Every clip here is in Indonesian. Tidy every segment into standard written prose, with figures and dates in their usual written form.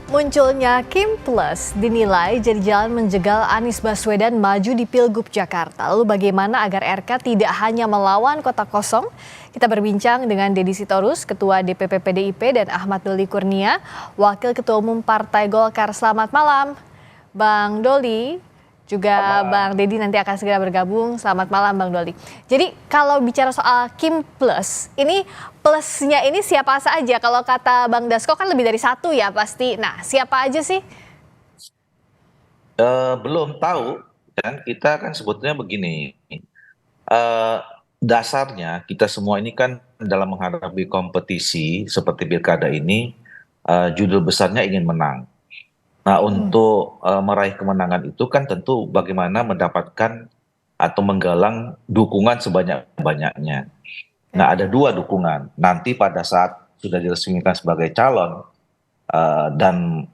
Munculnya Kim Plus dinilai jadi jalan menjegal Anies Baswedan maju di Pilgub Jakarta. Lalu bagaimana agar RK tidak hanya melawan kota kosong? Kita berbincang dengan Deddy Sitorus, Ketua DPP PDIP, dan Ahmad Doli Kurnia, Wakil Ketua Umum Partai Golkar. Selamat malam, Bang Doli. Juga Bang Deddy nanti akan segera bergabung. Selamat malam Bang Doli. Jadi kalau bicara soal Kim Plus, ini plusnya ini siapa saja? Kalau kata Bang Dasko kan lebih dari satu ya pasti. Nah siapa aja sih? Belum tahu, dan kita kan sebetulnya begini, dasarnya kita semua ini kan dalam menghadapi kompetisi seperti pilkada ini, judul besarnya ingin menang. Nah, untuk meraih kemenangan itu kan tentu bagaimana mendapatkan atau menggalang dukungan sebanyak-banyaknya. Nah, ada dua dukungan. Nanti pada saat sudah diresmikan sebagai calon dan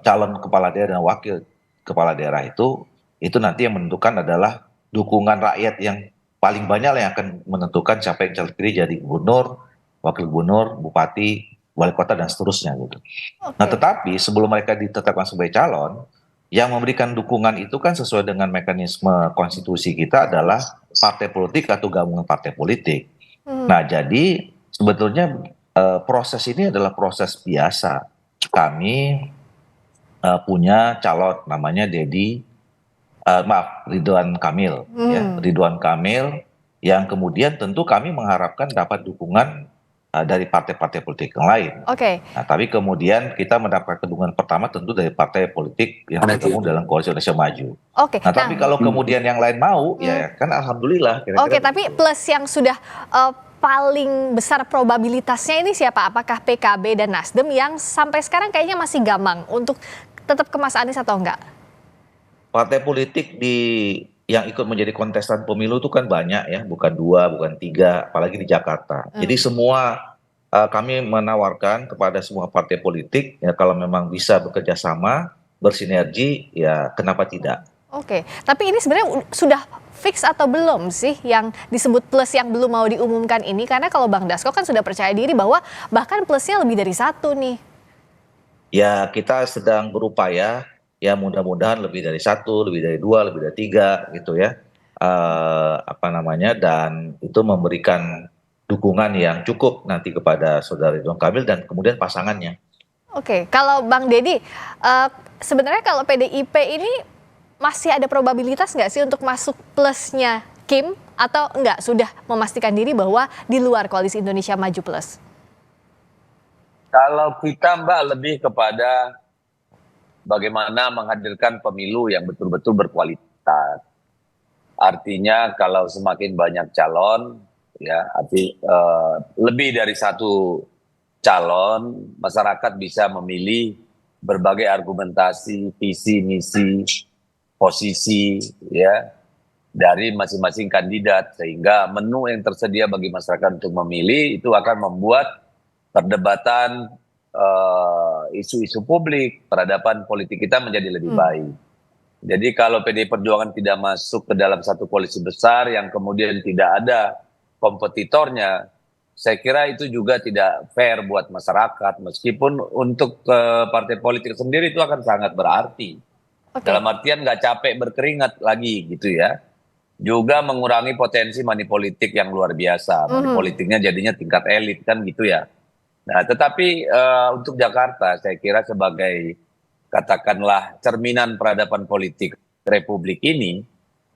calon kepala daerah dan wakil kepala daerah itu nanti yang menentukan adalah dukungan rakyat yang paling banyak yang akan menentukan siapa yang terpilih jadi gubernur, wakil gubernur, bupati, wali kota dan seterusnya gitu. Nah, tetapi sebelum mereka ditetapkan sebagai calon, yang memberikan dukungan itu kan sesuai dengan mekanisme konstitusi kita adalah partai politik atau gabungan partai politik. Nah, jadi sebetulnya proses ini adalah proses biasa. Kami punya calon namanya Ridwan Kamil, ya, Ridwan Kamil yang kemudian tentu kami mengharapkan dapat dukungan dari partai-partai politik yang lain. Nah, tapi kemudian kita mendapat dukungan pertama tentu dari partai politik yang bergabung dalam Koalisi Indonesia Maju. Nah, tapi kalau kemudian yang lain mau, ya kan alhamdulillah. Tapi plus yang sudah paling besar probabilitasnya ini siapa? Apakah PKB dan Nasdem yang sampai sekarang kayaknya masih gamang untuk tetap ke Mas Anies atau enggak? Partai politik yang ikut menjadi kontestan pemilu itu kan banyak ya, bukan 2, bukan 3, apalagi di Jakarta. Jadi semua kami menawarkan kepada semua partai politik ya kalau memang bisa bekerja sama, bersinergi, ya kenapa tidak? Tapi ini sebenarnya sudah fix atau belum sih yang disebut plus yang belum mau diumumkan ini? Karena kalau Bang Dasko kan sudah percaya diri bahwa bahkan plusnya lebih dari satu nih. Ya kita sedang berupaya. Ya mudah-mudahan lebih dari 1, lebih dari 2, lebih dari 3 gitu ya. Dan itu memberikan dukungan yang cukup nanti kepada saudara Ridwan Kamil dan kemudian pasangannya. Kalau Bang Deddy, sebenarnya kalau PDIP ini masih ada probabilitas nggak sih untuk masuk plusnya Kim atau enggak sudah memastikan diri bahwa di luar Koalisi Indonesia Maju Plus? Kalau kita Mbak lebih kepada bagaimana menghadirkan pemilu yang betul-betul berkualitas. Artinya kalau semakin banyak calon, ya lebih dari satu calon, masyarakat bisa memilih berbagai argumentasi, visi, misi, posisi, ya dari masing-masing kandidat, sehingga menu yang tersedia bagi masyarakat untuk memilih itu akan membuat perdebatan isu-isu publik, peradaban politik kita menjadi lebih baik. Jadi kalau PDI Perjuangan tidak masuk ke dalam satu koalisi besar yang kemudian tidak ada kompetitornya, saya kira itu juga tidak fair buat masyarakat, meskipun untuk partai politik sendiri itu akan sangat berarti. Dalam artian nggak capek berkeringat lagi gitu ya. Juga mengurangi potensi money politik yang luar biasa. Money politiknya jadinya tingkat elit kan gitu ya. Nah, tetapi untuk Jakarta saya kira sebagai katakanlah cerminan peradaban politik Republik ini,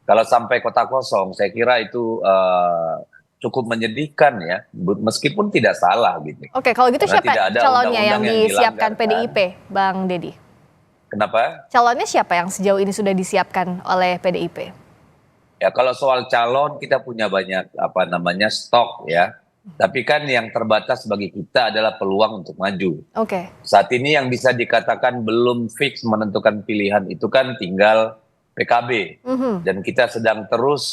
kalau sampai kota kosong saya kira itu cukup menyedihkan ya, meskipun tidak salah gitu. Kalau gitu siapa calonnya yang disiapkan PDIP, Bang Deddy? Kenapa? Calonnya siapa yang sejauh ini sudah disiapkan oleh PDIP? Ya kalau soal calon kita punya banyak stok ya. Tapi kan yang terbatas bagi kita adalah peluang untuk maju. Saat ini yang bisa dikatakan belum fix menentukan pilihan itu kan tinggal PKB. Dan kita sedang terus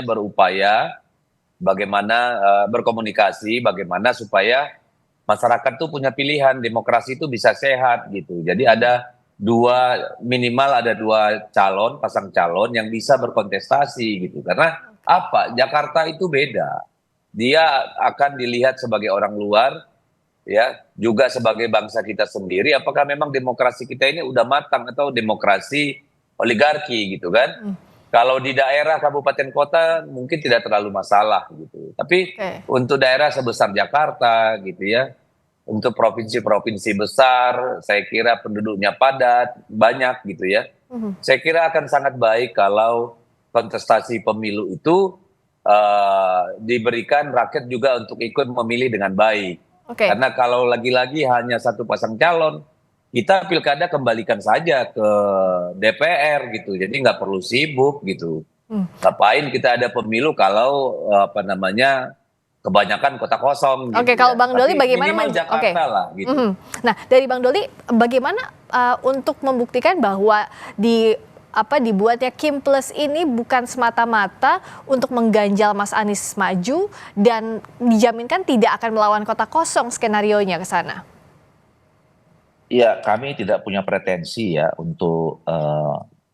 berupaya bagaimana berkomunikasi, bagaimana supaya masyarakat tuh punya pilihan, demokrasi itu bisa sehat gitu. Jadi minimal ada 2 calon, pasang calon yang bisa berkontestasi gitu. Karena Jakarta itu beda. Dia akan dilihat sebagai orang luar ya, juga sebagai bangsa kita sendiri, apakah memang demokrasi kita ini udah matang atau demokrasi oligarki gitu kan? Kalau di daerah kabupaten kota mungkin tidak terlalu masalah gitu. Tapi Oke. untuk daerah sebesar Jakarta gitu ya, untuk provinsi-provinsi besar, saya kira penduduknya padat, banyak gitu ya. Saya kira akan sangat baik kalau kontestasi pemilu itu diberikan rakyat juga untuk ikut memilih dengan baik. Oke. Karena kalau lagi-lagi hanya satu pasang calon, kita pilkada kembalikan saja ke DPR gitu. Jadi nggak perlu sibuk gitu. Ngapain kita ada pemilu kalau apa namanya kebanyakan kota kosong gitu Oke, kalau ya. Bang Doli Tapi bagaimana minimal Jakarta lah gitu. Nah, dari Bang Doli bagaimana untuk membuktikan bahwa dibuatnya Kim Plus ini bukan semata-mata untuk mengganjal Mas Anies maju dan dijaminkan tidak akan melawan kota kosong skenarionya ke sana? Ya, kami tidak punya pretensi ya untuk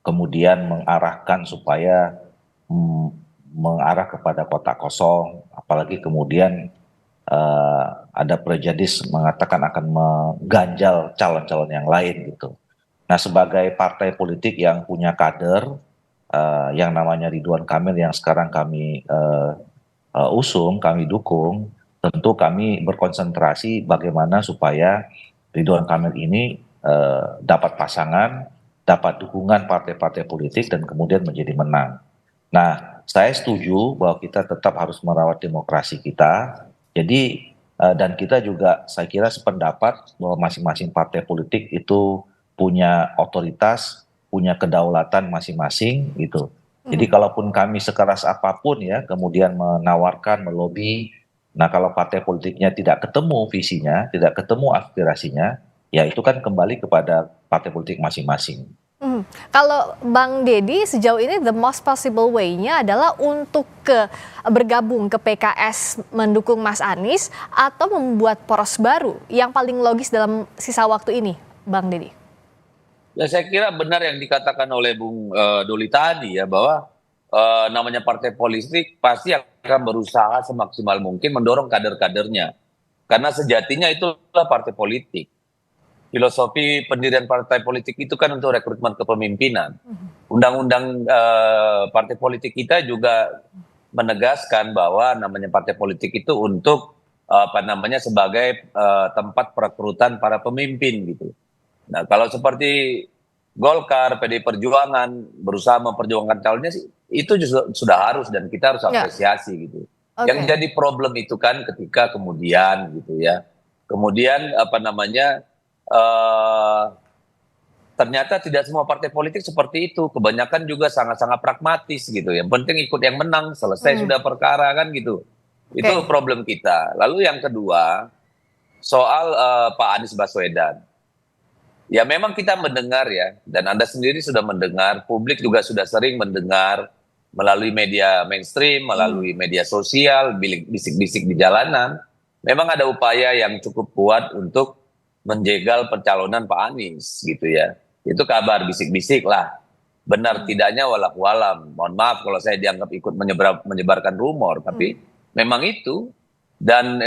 kemudian mengarahkan supaya mm, mengarah kepada kota kosong, apalagi kemudian ada prejudis mengatakan akan mengganjal calon-calon yang lain gitu. Nah, sebagai partai politik yang punya kader, yang namanya Ridwan Kamil yang sekarang kami usung, kami dukung, tentu kami berkonsentrasi bagaimana supaya Ridwan Kamil ini dapat pasangan, dapat dukungan partai-partai politik dan kemudian menjadi menang. Nah, saya setuju bahwa kita tetap harus merawat demokrasi kita. Jadi dan kita juga saya kira sependapat bahwa masing-masing partai politik itu punya otoritas, punya kedaulatan masing-masing gitu. Jadi kalaupun kami sekeras apapun ya kemudian menawarkan, melobi, nah kalau partai politiknya tidak ketemu visinya, tidak ketemu aspirasinya, ya itu kan kembali kepada partai politik masing-masing. Kalau Bang Deddy sejauh ini the most possible way-nya adalah untuk bergabung ke PKS mendukung Mas Anies atau membuat poros baru yang paling logis dalam sisa waktu ini, Bang Deddy? Ya saya kira benar yang dikatakan oleh Bung Doli tadi ya bahwa namanya partai politik pasti akan berusaha semaksimal mungkin mendorong kader-kadernya. Karena sejatinya itulah partai politik. Filosofi pendirian partai politik itu kan untuk rekrutmen kepemimpinan. Undang-undang partai politik kita juga menegaskan bahwa namanya partai politik itu untuk apa namanya sebagai tempat perekrutan para pemimpin gitu. Nah, kalau seperti Golkar, PDI Perjuangan berusaha memperjuangkan calonnya sih, itu juga sudah harus dan kita harus Ya. apresiasi gitu. Oke. Yang jadi problem itu kan ketika kemudian gitu ya, kemudian apa namanya ternyata tidak semua partai politik seperti itu. Kebanyakan juga sangat-sangat pragmatis gitu. Yang penting ikut yang menang, selesai sudah perkara kan gitu. Itu Oke. problem kita. Lalu yang kedua soal Pak Anies Baswedan. Ya memang kita mendengar ya, dan Anda sendiri sudah mendengar, publik juga sudah sering mendengar melalui media mainstream, melalui media sosial, bisik-bisik di jalanan. Memang ada upaya yang cukup kuat untuk menjegal pencalonan Pak Anies gitu ya. Itu kabar bisik-bisik lah. Benar tidaknya walau alam. Mohon maaf kalau saya dianggap ikut menyebarkan rumor, tapi memang itu. Dan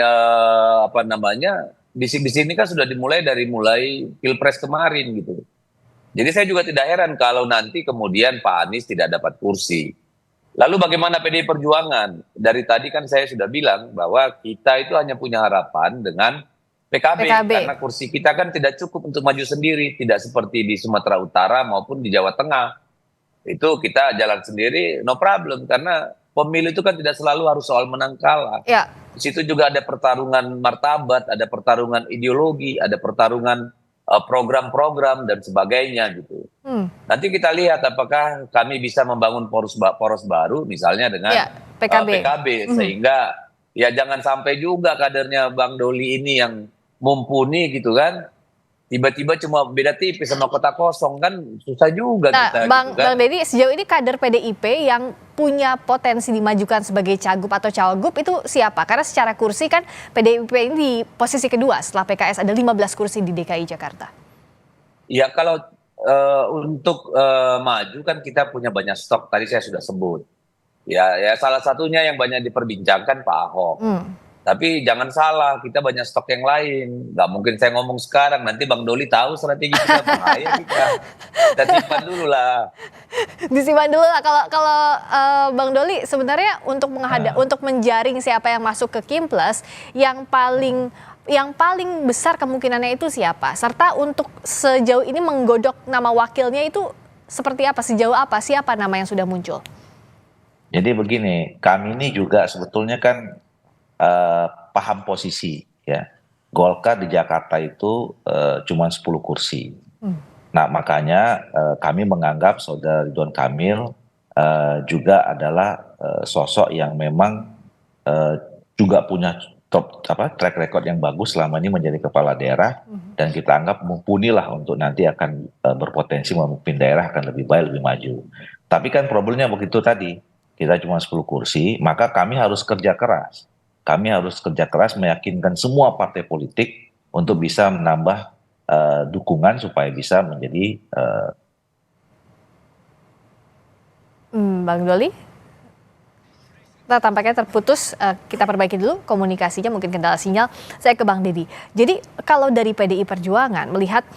apa namanya bisik-bisik ini kan sudah dimulai dari mulai Pilpres kemarin gitu. Jadi saya juga tidak heran kalau nanti kemudian Pak Anies tidak dapat kursi. Lalu bagaimana PDI Perjuangan? Dari tadi kan saya sudah bilang bahwa kita itu hanya punya harapan dengan PKB. Karena kursi kita kan tidak cukup untuk maju sendiri. Tidak seperti di Sumatera Utara maupun di Jawa Tengah. Itu kita jalan sendiri no problem. Karena pemilu itu kan tidak selalu harus soal menang kalah. Ya. Di situ juga ada pertarungan martabat, ada pertarungan ideologi, ada pertarungan program-program dan sebagainya gitu. Nanti kita lihat apakah kami bisa membangun poros baru misalnya dengan PKB sehingga ya jangan sampai juga kadernya Bang Doli ini yang mumpuni gitu kan. Tiba-tiba cuma beda tipis sama kota kosong kan susah juga kita. Bang, gitu kan. Bang Deddy sejauh ini kader PDIP yang punya potensi dimajukan sebagai cagup atau cawagup itu siapa? Karena secara kursi kan PDIP ini di posisi kedua setelah PKS ada 15 kursi di DKI Jakarta. Ya kalau untuk maju kan kita punya banyak stok tadi saya sudah sebut. Ya salah satunya yang banyak diperbincangkan Pak Ahok. Tapi jangan salah, kita banyak stok yang lain. Nggak mungkin saya ngomong sekarang, nanti Bang Doli tahu strategi kita, bahaya kita. Kita simpan dulu lah. Disimpan dulu lah. Kalau Bang Doli sebenarnya untuk menjaring siapa yang masuk ke Kimples, yang paling besar kemungkinannya itu siapa? Serta untuk sejauh ini menggodok nama wakilnya itu seperti apa? Sejauh apa? Siapa nama yang sudah muncul? Jadi begini, kami ini juga sebetulnya kan paham posisi ya. Golkar di Jakarta itu cuma 10 kursi. Nah makanya kami menganggap Saudara Ridwan Kamil juga adalah sosok yang memang juga punya track record yang bagus selama ini menjadi kepala daerah, dan kita anggap mumpuni lah untuk nanti akan berpotensi memimpin daerah akan lebih baik, lebih maju. Tapi kan problemnya begitu tadi, kita cuma 10 kursi, maka kami harus kerja keras. Kami harus kerja keras meyakinkan semua partai politik untuk bisa menambah dukungan supaya bisa menjadi Bang Doli? Nah, tampaknya terputus, kita perbaiki dulu komunikasinya, mungkin kendala sinyal. Saya ke Bang Deddy. Jadi kalau dari PDI Perjuangan melihat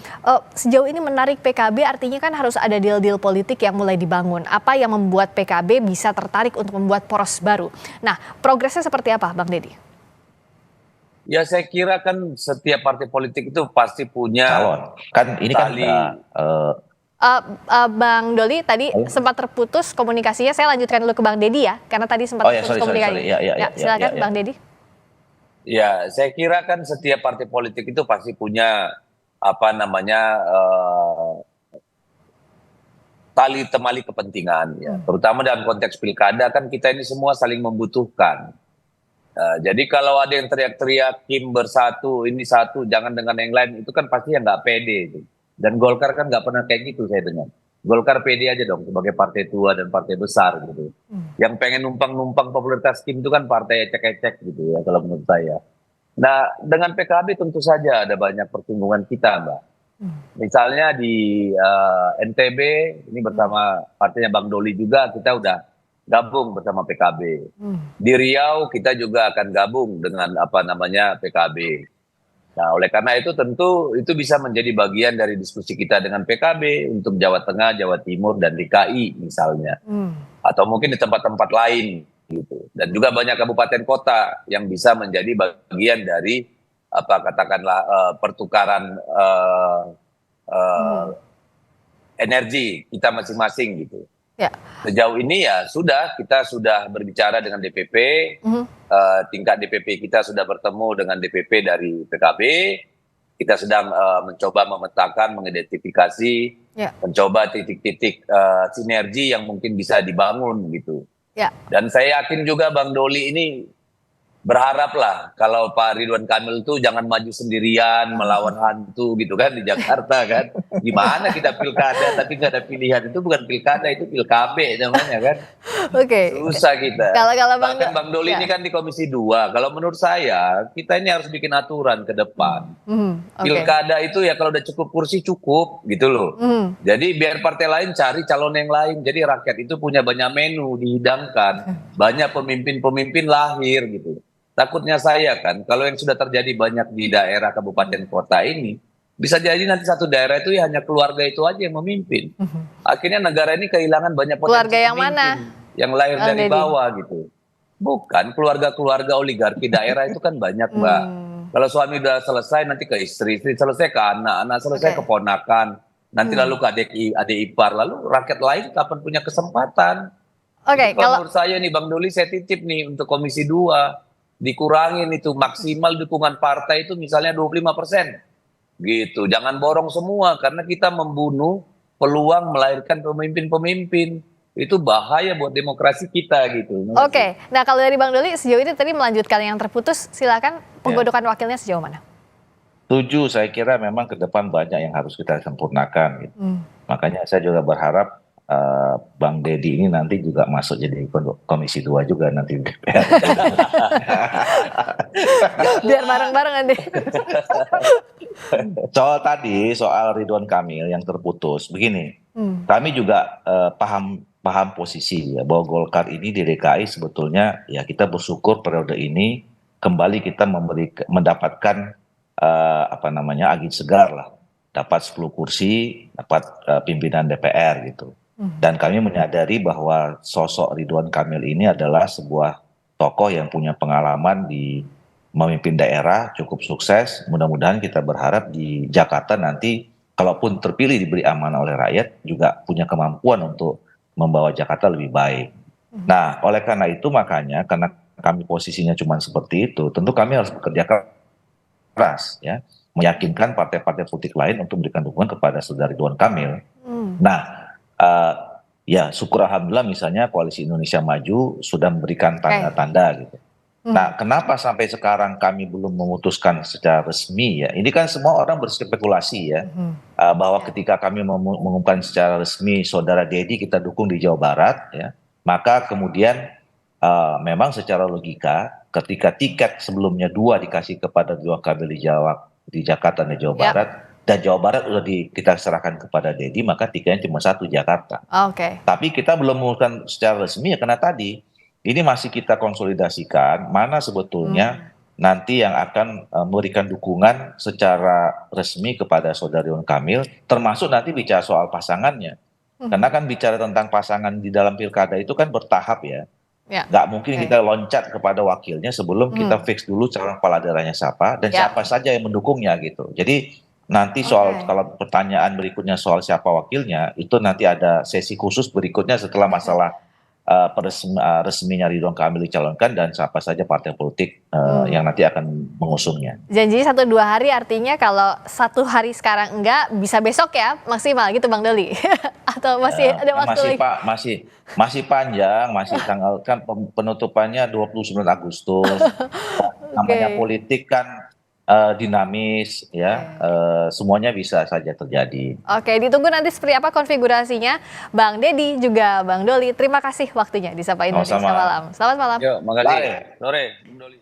sejauh ini menarik PKB, artinya kan harus ada deal-deal politik yang mulai dibangun. Apa yang membuat PKB bisa tertarik untuk membuat poros baru? Nah, progresnya seperti apa, Bang Deddy? Ya saya kira kan setiap partai politik itu pasti punya calon. Kan ini kan Bang Doli tadi sempat terputus komunikasinya. Saya lanjutkan dulu ke Bang Deddy ya, karena tadi sempat terputus komunikasi. Silakan Bang Deddy. Ya, saya kira kan setiap partai politik itu pasti punya tali temali kepentingan ya. Terutama dalam konteks pilkada kan kita ini semua saling membutuhkan. Jadi kalau ada yang teriak-teriak Kim bersatu, ini satu, jangan dengan yang lain, itu kan pasti yang nggak pede itu. Dan Golkar kan nggak pernah kayak gitu saya dengar. Golkar pede aja dong sebagai partai tua dan partai besar gitu. Yang pengen numpang-numpang popularitas Kim itu kan partai ecek-ecek gitu ya kalau menurut saya. Nah dengan PKB tentu saja ada banyak pertimbangan kita Mbak. Misalnya di NTB ini bersama partainya Bang Doli juga kita udah gabung bersama PKB. Di Riau kita juga akan gabung dengan PKB. Nah, oleh karena itu tentu itu bisa menjadi bagian dari diskusi kita dengan PKB untuk Jawa Tengah, Jawa Timur, dan DKI misalnya. Atau mungkin di tempat-tempat lain gitu. Dan juga banyak kabupaten kota yang bisa menjadi bagian dari pertukaran energi kita masing-masing gitu. Ya. Sejauh ini ya kita sudah berbicara dengan DPP, tingkat DPP kita sudah bertemu dengan DPP dari PKB, kita sedang mencoba memetakan, mengidentifikasi, mencoba titik-titik sinergi yang mungkin bisa dibangun gitu. Ya. Dan saya yakin juga Bang Doli ini berharaplah kalau Pak Ridwan Kamil itu jangan maju sendirian melawan hantu gitu kan di Jakarta kan. Gimana kita pilkada tapi nggak ada pilihan, itu bukan pilkada, itu pilkabe namanya kan. Oke. Susah kita. Kalau bahkan Bang Doli ini kan di Komisi 2. Kalau menurut saya kita ini harus bikin aturan ke depan. Pilkada itu ya kalau udah cukup kursi cukup gitu loh. Jadi biar partai lain cari calon yang lain. Jadi rakyat itu punya banyak menu dihidangkan, banyak pemimpin-pemimpin lahir gitu. Takutnya saya kan, kalau yang sudah terjadi banyak di daerah kabupaten kota ini, bisa jadi nanti satu daerah itu ya hanya keluarga itu aja yang memimpin. Akhirnya negara ini kehilangan banyak potensi keluarga yang mana? Yang lahir dari bawah gitu. Bukan, keluarga-keluarga oligarki daerah itu kan banyak Mbak. Kalau suami udah selesai nanti ke istri selesai ke anak selesai ke ponakan, nanti lalu ke adik ipar, lalu rakyat lain kapan punya kesempatan. Kalau menurut saya nih Bang Doli, saya titip nih untuk Komisi 2. Dikurangin itu maksimal dukungan partai itu misalnya 25%. Gitu. Jangan borong semua karena kita membunuh peluang melahirkan pemimpin-pemimpin. Itu bahaya buat demokrasi kita gitu. Nah kalau dari Bang Doli sejauh ini tadi melanjutkan yang terputus, silakan penggodokan wakilnya sejauh mana? Setuju, saya kira memang ke depan banyak yang harus kita sempurnakan gitu. Makanya saya juga berharap Bang Deddy ini nanti juga masuk jadi Komisi 2 juga nanti DPR. Biar bareng-bareng nanti. Soal Ridwan Kamil yang terputus, begini, kami juga paham posisi ya bahwa Golkar ini di DKI sebetulnya ya kita bersyukur periode ini kembali kita mendapatkan angin segar lah, dapat 10 kursi, dapat pimpinan DPR gitu. Dan kami menyadari bahwa sosok Ridwan Kamil ini adalah sebuah tokoh yang punya pengalaman di memimpin daerah, cukup sukses. Mudah-mudahan kita berharap di Jakarta nanti kalaupun terpilih diberi amanah oleh rakyat juga punya kemampuan untuk membawa Jakarta lebih baik. Nah, oleh karena itu makanya karena kami posisinya cuma seperti itu, tentu kami harus bekerja keras ya, meyakinkan partai-partai politik lain untuk memberikan dukungan kepada saudara Ridwan Kamil. Nah, ya syukur alhamdulillah misalnya Koalisi Indonesia Maju sudah memberikan tanda-tanda gitu. Nah, kenapa sampai sekarang kami belum memutuskan secara resmi ya? Ini kan semua orang berspekulasi ya, bahwa ketika kami mengumumkan secara resmi saudara Dedi kita dukung di Jawa Barat ya, maka kemudian memang secara logika ketika tiket sebelumnya 2 dikasih kepada Ridwan Kamil di Jakarta dan Jawa Barat, dan Jawa Barat udah kita serahkan kepada Dedi, maka tiketnya cuma 1 Jakarta. Tapi kita belum memutuskan secara resmi ya, karena tadi ini masih kita konsolidasikan mana sebetulnya nanti yang akan memberikan dukungan secara resmi kepada saudara Ridwan Kamil, termasuk nanti bicara soal pasangannya. Karena kan bicara tentang pasangan di dalam pilkada itu kan bertahap ya. Nggak mungkin kita loncat kepada wakilnya sebelum kita fix dulu calon kepala daerahnya siapa dan siapa saja yang mendukungnya gitu. Jadi nanti soal kalau pertanyaan berikutnya soal siapa wakilnya itu nanti ada sesi khusus berikutnya setelah masalah resminya Ridwan Kamil dicalonkan dan siapa saja partai politik yang nanti akan mengusungnya. Janji 1-2 hari artinya kalau 1 hari sekarang enggak bisa besok ya maksimal gitu Bang Doli. Atau masih ada waktu masih panjang, masih tanggal kan penutupannya 29 Agustus. Namanya politik kan dinamis ya, semuanya bisa saja terjadi. Oke, ditunggu nanti seperti apa konfigurasinya. Bang Dedi juga Bang Doli, terima kasih waktunya di Sapa Indonesia Malam. Selamat malam. Yuk, makasih. Sore, Bang Doli.